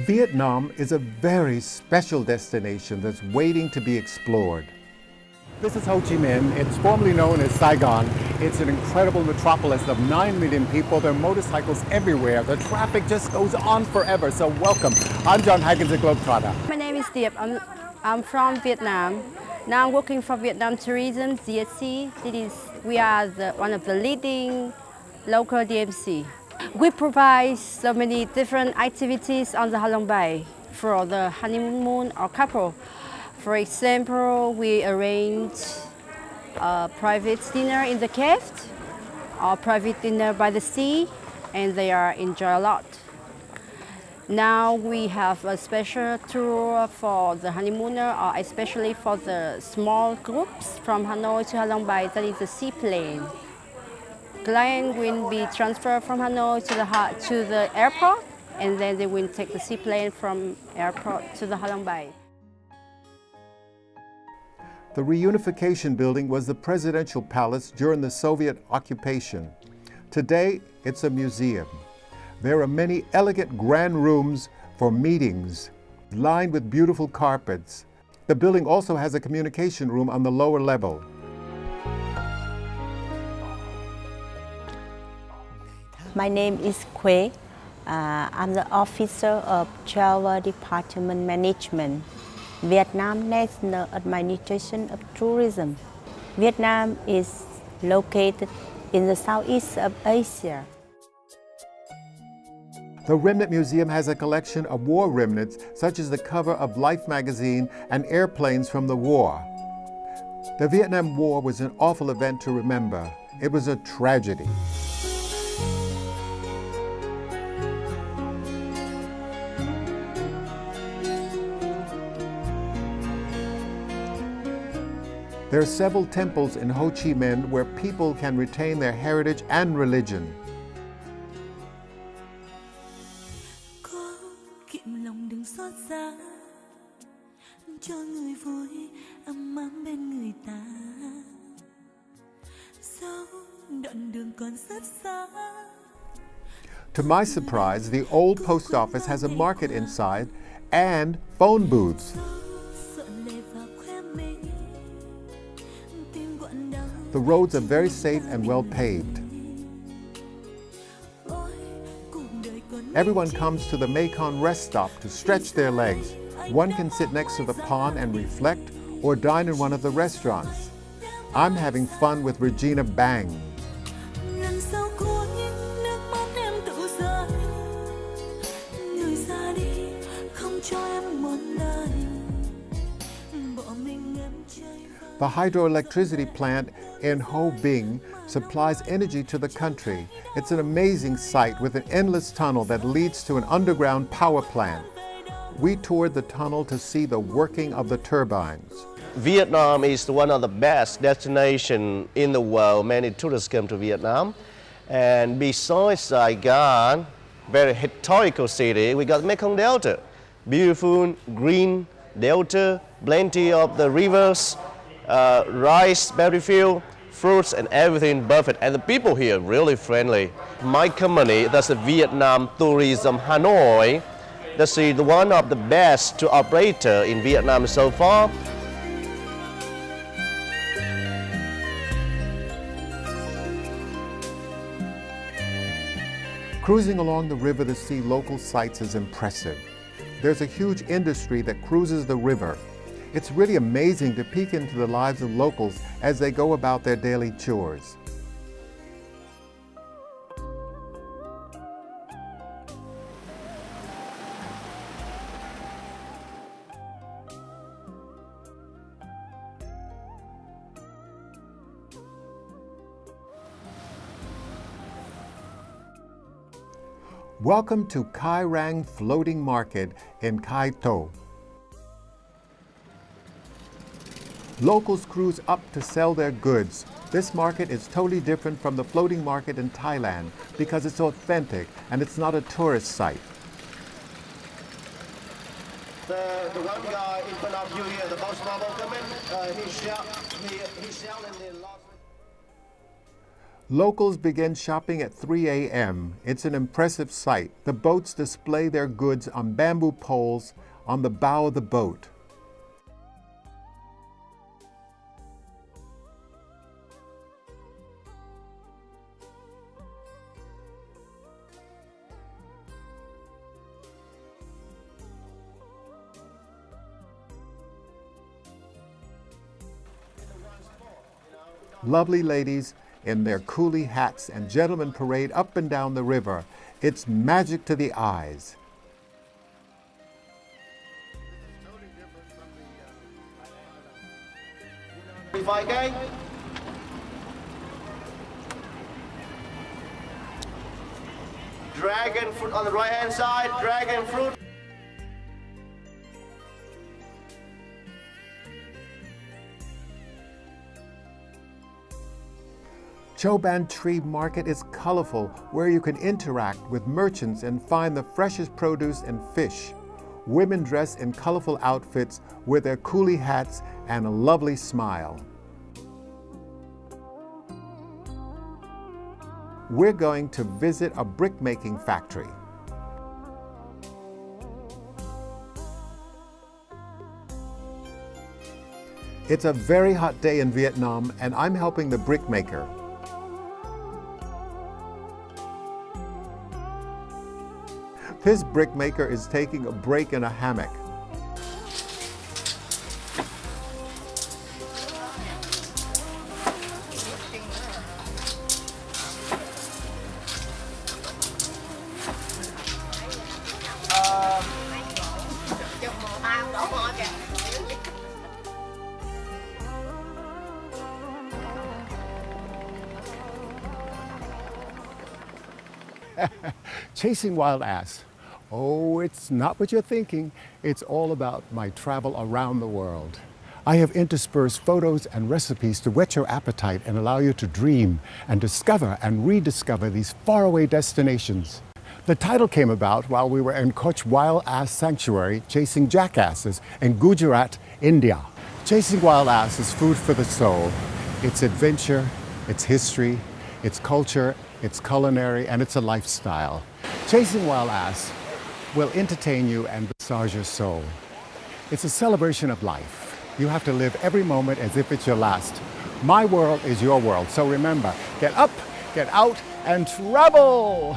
Vietnam is a very special destination that's waiting to be explored. This is Ho Chi Minh. It's formerly known as Saigon. It's an incredible metropolis of 9 million people. There are motorcycles everywhere. The traffic just goes on forever. So welcome. I'm Jon Haggins at GlobeTrotter. My name is Diep. I'm from Vietnam. Now I'm working for Vietnam Tourism, GSC. We are one of the leading local DMC. We provide so many different activities on the Ha Long Bay for the honeymoon or couple. For example, we arrange a private dinner in the cave or private dinner by the sea, and they enjoy a lot. Now we have a special tour for the honeymooner, or especially for the small groups from Hanoi to Ha Long Bay. That is the seaplane. Client will be transferred from Hanoi to the airport, and then they will take the seaplane from airport to the Ha Long Bay. The reunification building was the presidential palace during the Soviet occupation. Today, it's a museum. There are many elegant grand rooms for meetings, lined with beautiful carpets. The building also has a communication room on the lower level. My name is Quế. I'm the officer of Travel Department Management, Vietnam National Administration of Tourism. Vietnam is located in the southeast of Asia. The Remnant Museum has a collection of war remnants, such as the cover of Life magazine and airplanes from the war. The Vietnam War was an awful event to remember. It was a tragedy. There are several temples in Ho Chi Minh where people can retain their heritage and religion. To my surprise, the old post office has a market inside and phone booths. The roads are very safe and well paved. Everyone comes to the Mekong rest stop to stretch their legs. One can sit next to the pond and reflect, or dine in one of the restaurants. I'm having fun with Regina Bang. The hydroelectricity plant in Ho Binh supplies energy to the country. It's an amazing site with an endless tunnel that leads to an underground power plant. We toured the tunnel to see the working of the turbines. Vietnam is one of the best destinations in the world. Many tourists come to Vietnam. And besides Saigon, very historical city, we got Mekong Delta. Beautiful green delta, plenty of the rivers, rice, berry field, fruits, and everything perfect. And the people here really friendly. My company, that's the Vietnam Tourism Hanoi. That's one of the best to operator in Vietnam so far. Cruising along the river to see local sights is impressive. There's a huge industry that cruises the river. It's really amazing to peek into the lives of locals as they go about their daily chores. Welcome to Kai Rang Floating Market in Kai To. Locals cruise up to sell their goods. This market is totally different from the floating market in Thailand because it's authentic and it's not a tourist site. The one guy in front of you here, the most mobile woman, he's selling the last. Locals begin shopping at 3 a.m. It's an impressive sight. The boats display their goods on bamboo poles on the bow of the boat. Lovely ladies in their coolie hats and gentlemen parade up and down the river. It's magic to the eyes. Dragon fruit on the right hand side, dragon fruit. Choban Tree Market is colorful, where you can interact with merchants and find the freshest produce and fish. Women dress in colorful outfits with their coolie hats and a lovely smile. We're going to visit a brick-making factory. It's a very hot day in Vietnam, and I'm helping the brickmaker. This brickmaker is taking a break in a hammock. Chasing wild ass. Oh, it's not what you're thinking. It's all about my travel around the world. I have interspersed photos and recipes to whet your appetite and allow you to dream and discover and rediscover these faraway destinations. The title came about while we were in Kutch Wild Ass Sanctuary chasing jackasses in Gujarat, India. Chasing wild ass is food for the soul. It's adventure, it's history, it's culture, it's culinary, and it's a lifestyle. Chasing wild ass will entertain you and massage your soul. It's a celebration of life. You have to live every moment as if it's your last. My world is your world, so remember, get up, get out, and travel!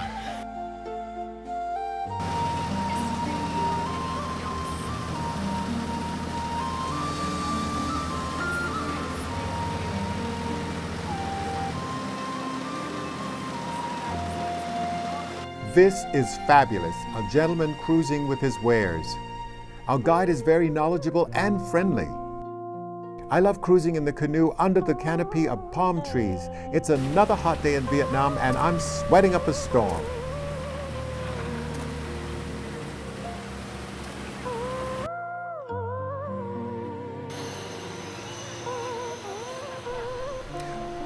This is fabulous, a gentleman cruising with his wares. Our guide is very knowledgeable and friendly. I love cruising in the canoe under the canopy of palm trees. It's another hot day in Vietnam and I'm sweating up a storm.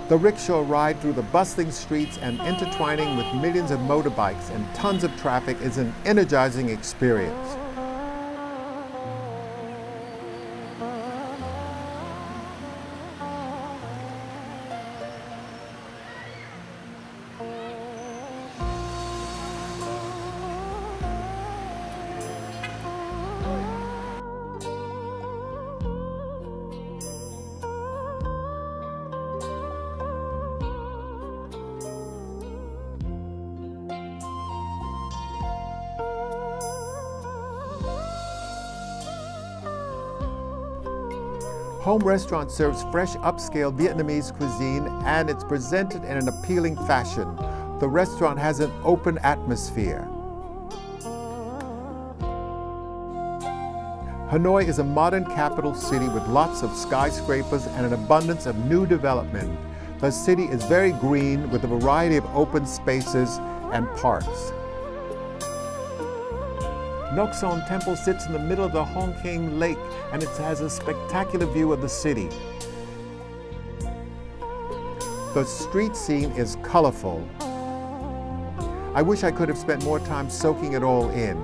The rickshaw ride through the bustling streets and intertwining with millions of motorbikes and tons of traffic is an energizing experience. Home Restaurant serves fresh, upscale Vietnamese cuisine, and it's presented in an appealing fashion. The restaurant has an open atmosphere. Hanoi is a modern capital city with lots of skyscrapers and an abundance of new development. The city is very green with a variety of open spaces and parks. Nok Son Temple sits in the middle of the Hong Keng Lake and it has a spectacular view of the city. The street scene is colorful. I wish I could have spent more time soaking it all in.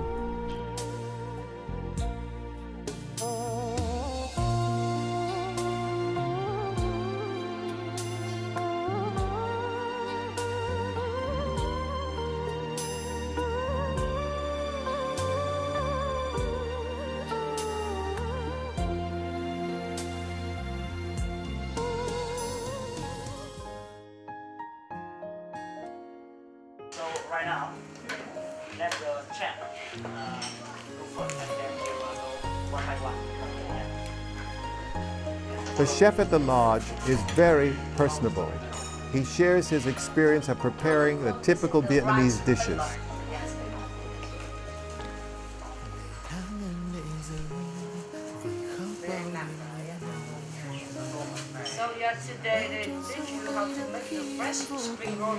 The chef at the lodge is very personable. He shares his experience of preparing the typical Vietnamese dishes. So today they teach you how to make the fresh spring roll.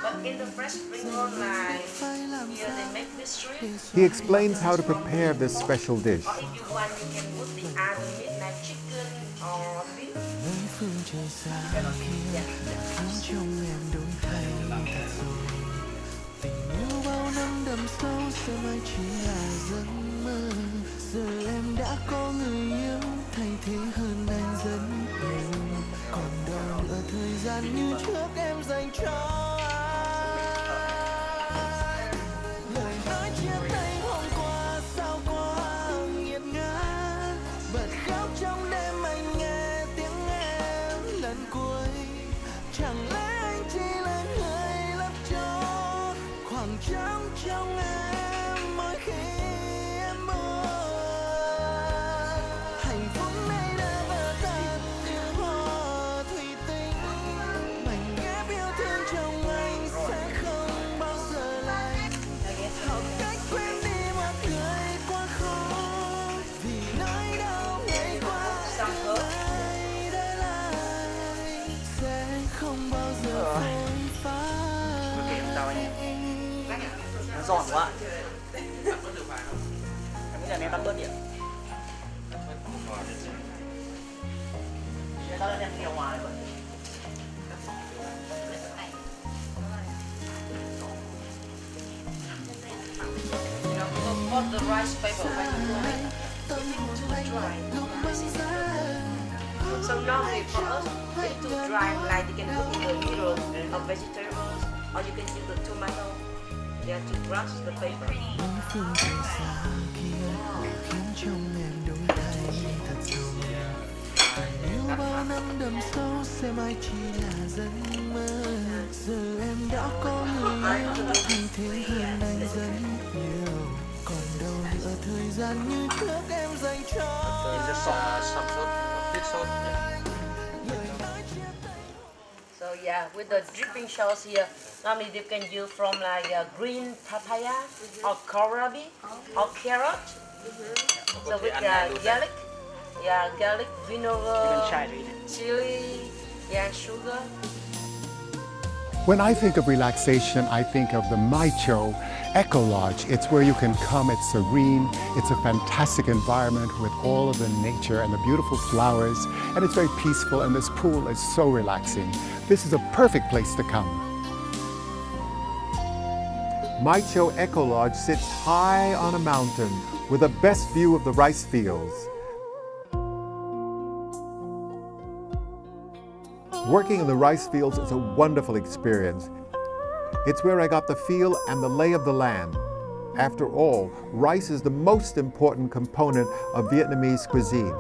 But in the fresh spring roll, like here they make this shrimp. He explains how to prepare this special dish. Or if you want, you can put the other meat like chicken or beef. Giờ em đã có người yêu thay thế hơn anh rất nhiều. Còn đâu nữa thời gian như trước em dành cho anh. Lời nói chia tay hôm qua sao quá nghiệt ngã. Bật khóc trong đêm anh nghe tiếng em lần cuối. Chẳng lẽ anh chỉ là người lấp cho khoảng trống trong em mỗi khi em buồn. Giòn quá. Em nghĩ là em ăn bớt điểm. Tao lên em nhiều ngoài vậy. Put the rice paper when you do it. It's too dry. So normally for us, it's too dry. Like you can put in the middle of vegetables, or you can use the tomato. You have to brush the paper. Phương trời xa kia khiến trong em đổi thay thật rồi. Yêu bao năm đậm sâu sẽ mãi chỉ là giấc mơ. Giờ em đã có người yêu thay thế hơn anh rất nhiều. Còn đâu nữa thời gian như trước em dành cho. So yeah, with the dripping sauce here, normally you can use from like green papaya or kohlrabi or carrot. So with garlic, garlic, vinegar, chili, and sugar. When I think of relaxation, I think of the Mai Cho Eco Lodge. It's where you can come, it's serene, it's a fantastic environment with all of the nature and the beautiful flowers, and it's very peaceful, and this pool is so relaxing. This is a perfect place to come. Mai Cho Eco Lodge sits high on a mountain with the best view of the rice fields. Working in the rice fields is a wonderful experience. It's where I got the feel and the lay of the land. After all, rice is the most important component of Vietnamese cuisine.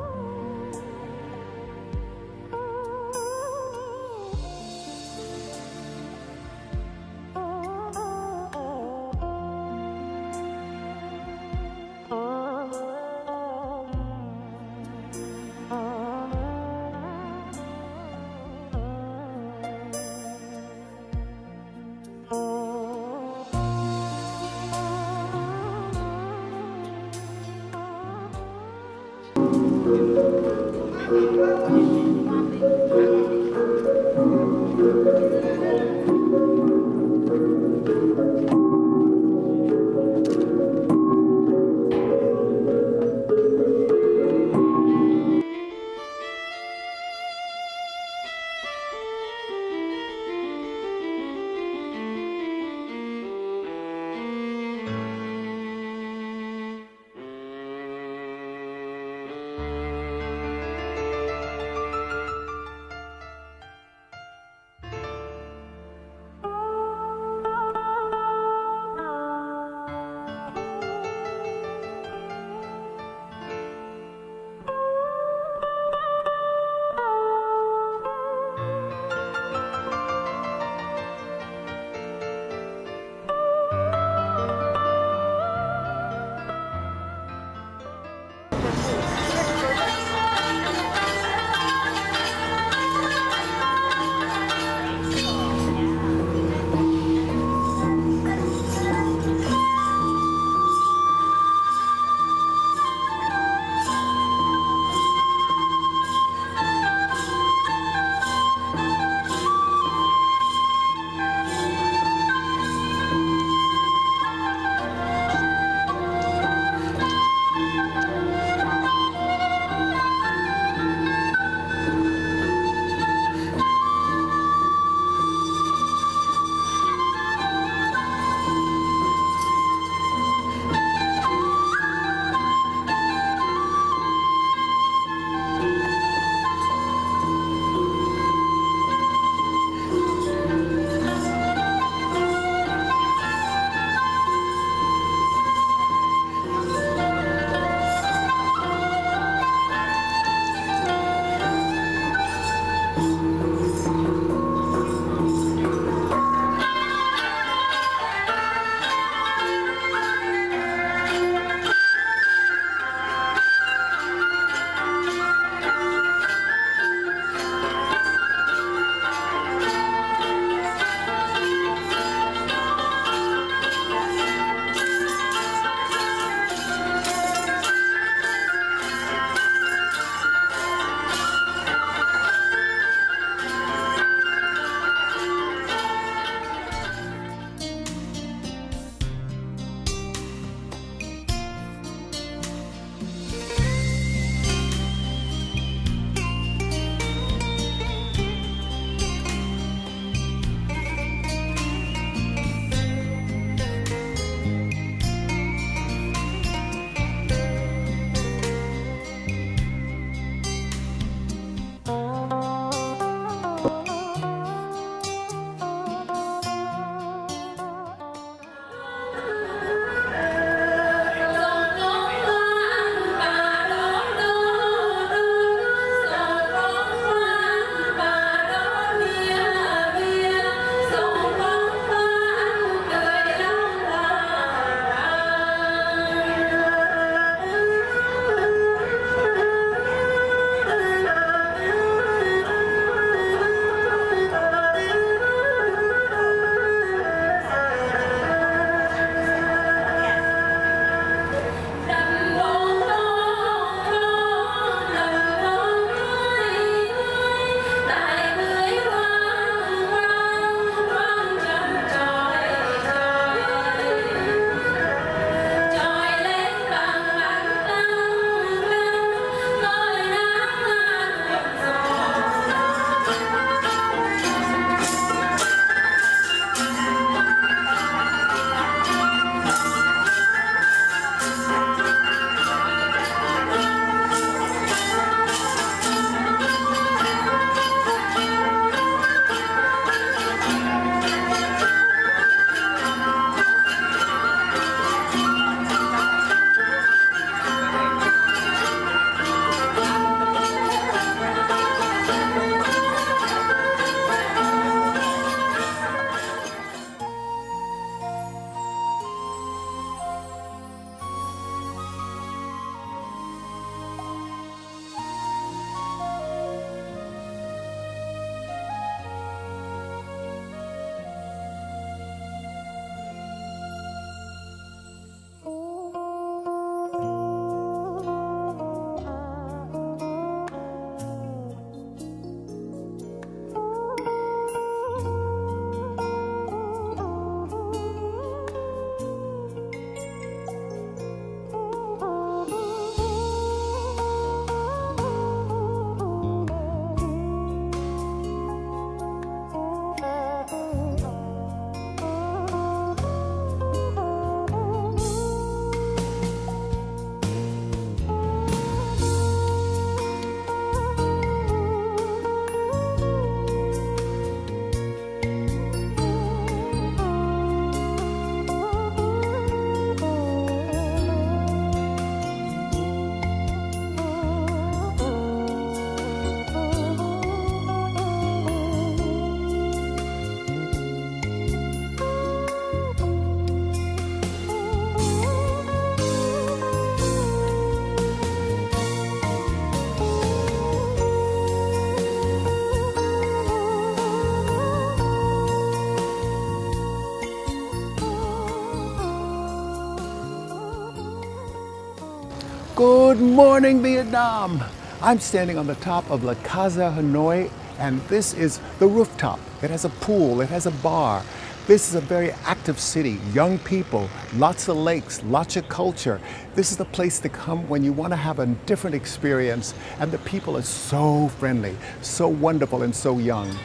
Good morning, Vietnam. I'm standing on the top of La Casa Hanoi, and this is the rooftop. It has a pool, it has a bar. This is a very active city, young people, lots of lakes, lots of culture. This is the place to come when you want to have a different experience, and the people are so friendly, so wonderful, and so young.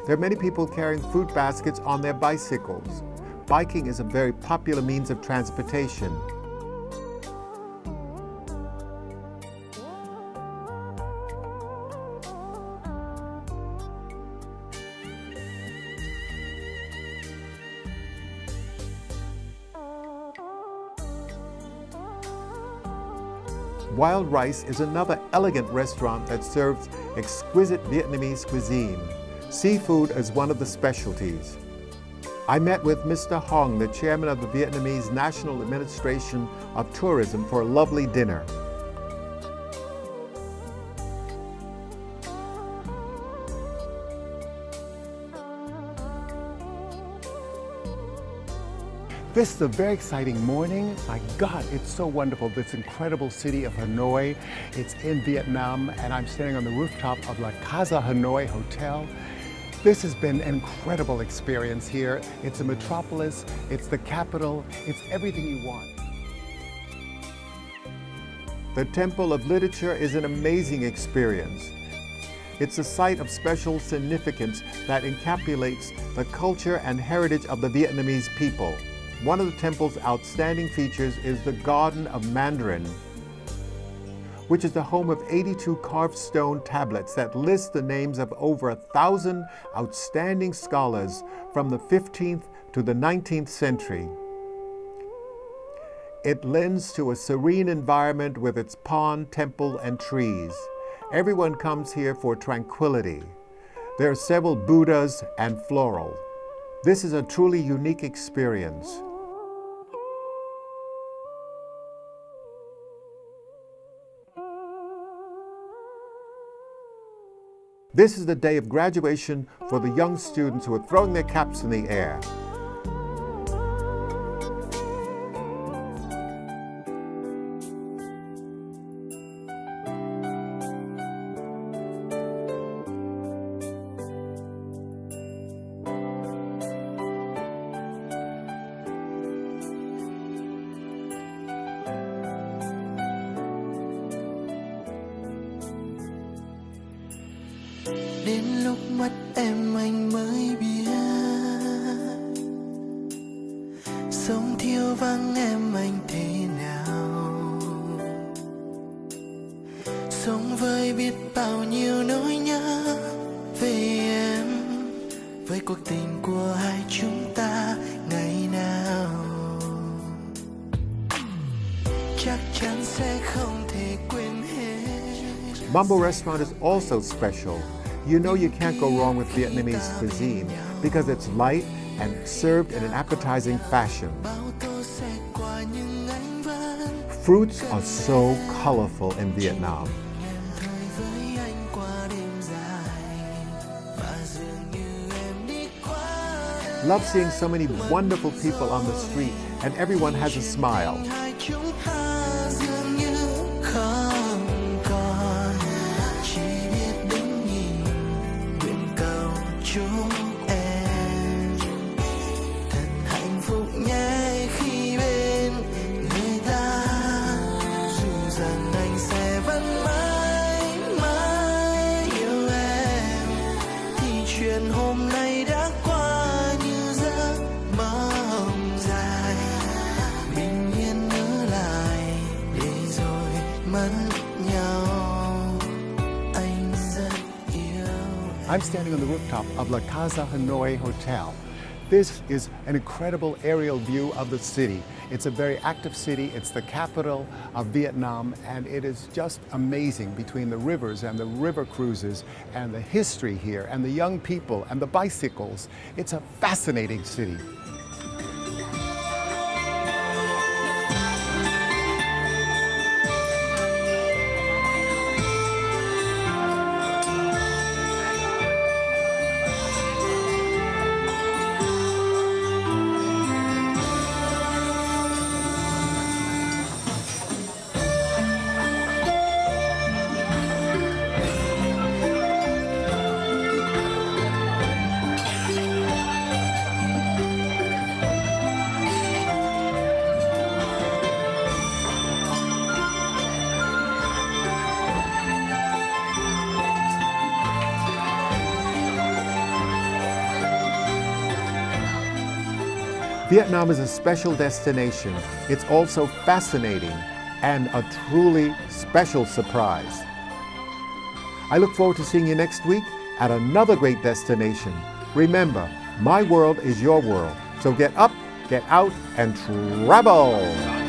There are many people carrying fruit baskets on their bicycles. Biking is a very popular means of transportation. Wild Rice is another elegant restaurant that serves exquisite Vietnamese cuisine. Seafood is one of the specialties. I met with Mr. Hong, the chairman of the Vietnamese National Administration of Tourism, for a lovely dinner. This is a very exciting morning. My God, it's so wonderful. This incredible city of Hanoi. It's in Vietnam, and I'm standing on the rooftop of La Casa Hanoi Hotel. This has been an incredible experience here. It's a metropolis, it's the capital, it's everything you want. The Temple of Literature is an amazing experience. It's a site of special significance that encapsulates the culture and heritage of the Vietnamese people. One of the temple's outstanding features is the Garden of Mandarin, which is the home of 82 carved stone tablets that list the names of over 1,000 outstanding scholars from the 15th to the 19th century. It lends to a serene environment with its pond, temple, and trees. Everyone comes here for tranquility. There are several Buddhas and floral. This is a truly unique experience. This is the day of graduation for the young students who are throwing their caps in the air. Đến lúc mất em anh mới biết sống thiếu vắng em anh thế nào, sống với biết bao nhiêu nỗi nhớ về em, với cuộc tình của hai chúng ta ngày nào chắc chắn sẽ không thể quên hết. Mambo Restaurant is also special. You know you can't go wrong with Vietnamese cuisine because it's light and served in an appetizing fashion. Fruits are so colorful in Vietnam. Love seeing so many wonderful people on the street and everyone has a smile. I'm standing on the rooftop of La Casa Hanoi Hotel. This is an incredible aerial view of the city. It's a very active city. It's the capital of Vietnam, and it is just amazing between the rivers and the river cruises and the history here and the young people and the bicycles. It's a fascinating city. Vietnam is a special destination. It's also fascinating and a truly special surprise. I look forward to seeing you next week at another great destination. Remember, my world is your world. So get up, get out, and travel!